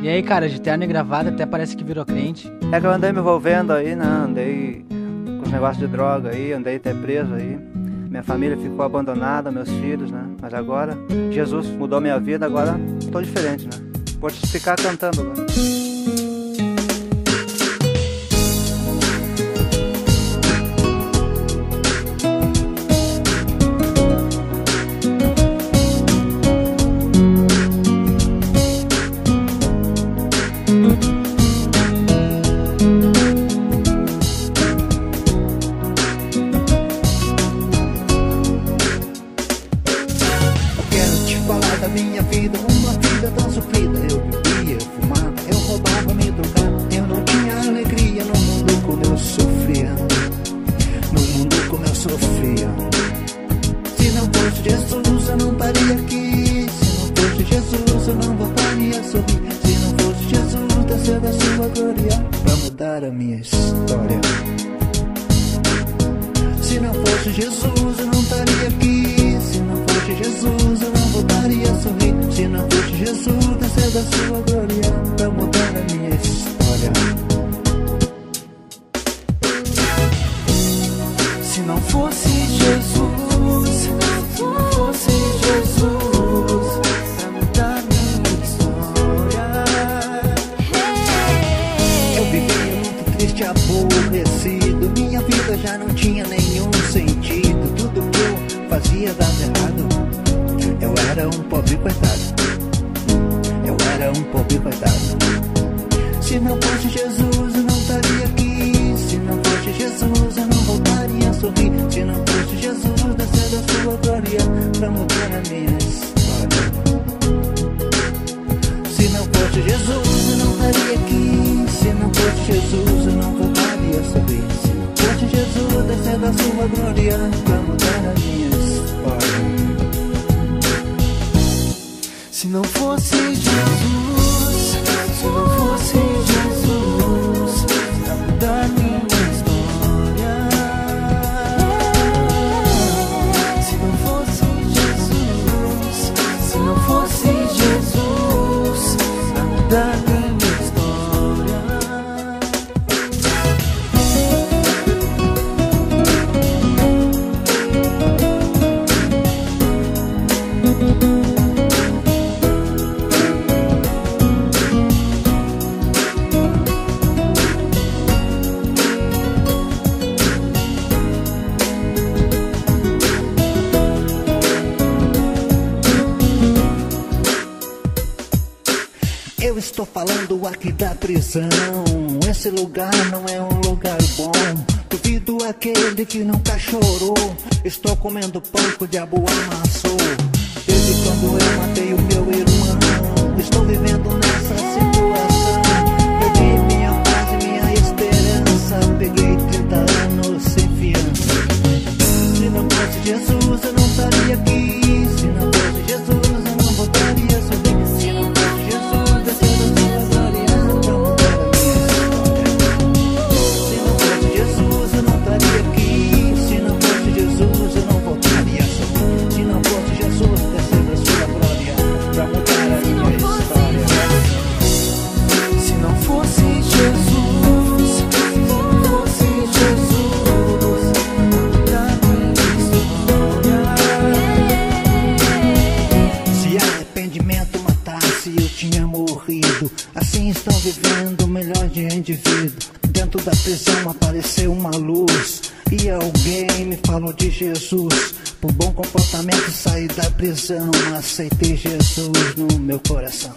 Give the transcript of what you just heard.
E aí, cara, de terno e gravata até parece que virou crente. É que eu andei me envolvendo aí, né? Andei com os negócios de droga aí, andei até preso aí. Minha família ficou abandonada, meus filhos, né? Mas agora, Jesus mudou minha vida, agora tô diferente, né? Vou te ficar cantando agora. Falar da minha vida, uma vida tão sofrida. Eu bebia, eu fumava, eu roubava, me drogava. Eu não tinha alegria no mundo como eu sofria. No mundo como eu sofria. Se não fosse Jesus eu não estaria aqui. Se não fosse Jesus eu não voltaria a sorrir. Se não fosse Jesus descer da sua glória pra mudar a minha história. Se não fosse Jesus eu não estaria aqui. Se não fosse Jesus eu não voltaria a sorrir. Se não fosse Jesus descer da sua glória pra mudar a minha história. Se não fosse Jesus, se não fosse Jesus pra mudar minha história. Eu vivia muito triste, aborrecido. Minha vida já não tinha nenhum sentido. Tudo que eu fazia dava errado. Eu era um pobre coitado. Eu era um pobre coitado. Se não fosse Jesus eu não estaria aqui. Se não fosse Jesus eu não voltaria a sorrir. Se não fosse Jesus descer da sua glória pra mudar a minha história. Se não fosse Jesus eu não estaria aqui. Se não fosse Jesus eu não voltaria a sorrir. Se não fosse Jesus descer da sua glória pra mudar a minha história. Se não fosse Jesus, se não fosse Jesus pra mudar minha história. Se não fosse Jesus, se não fosse Jesus pra mudar minha história. Eu estou falando aqui da prisão. Esse lugar não é um lugar bom. Duvido aquele que nunca chorou. Estou comendo pão que o diabo amassou. Desde quando eu matei o meu irmão, estou vivendo nessa situação. Perdi minha paz e minha esperança. Peguei 30 anos sem fiança. Se não fosse Jesus eu não estaria aqui. Se não fosse Jesus eu não voltaria a sorrir. Se não fosse Jesus descer da sua glória pra mudar a minha história. Se não fosse Jesus eu não estaria aqui. Se não fosse Jesus eu não voltaria a sorrir. Se não fosse Jesus descer da sua glória pra mudar a minha história. Se não fosse Jesus, se não fosse Jesus pra mudar minha história. Se arrependimento matasse eu tinha morrido. Assim estão vivendo milhões de indivíduos. Dentro da prisão apareceu uma luz e alguém me falou de Jesus. Por bom comportamento saí da prisão, aceitei Jesus no meu coração.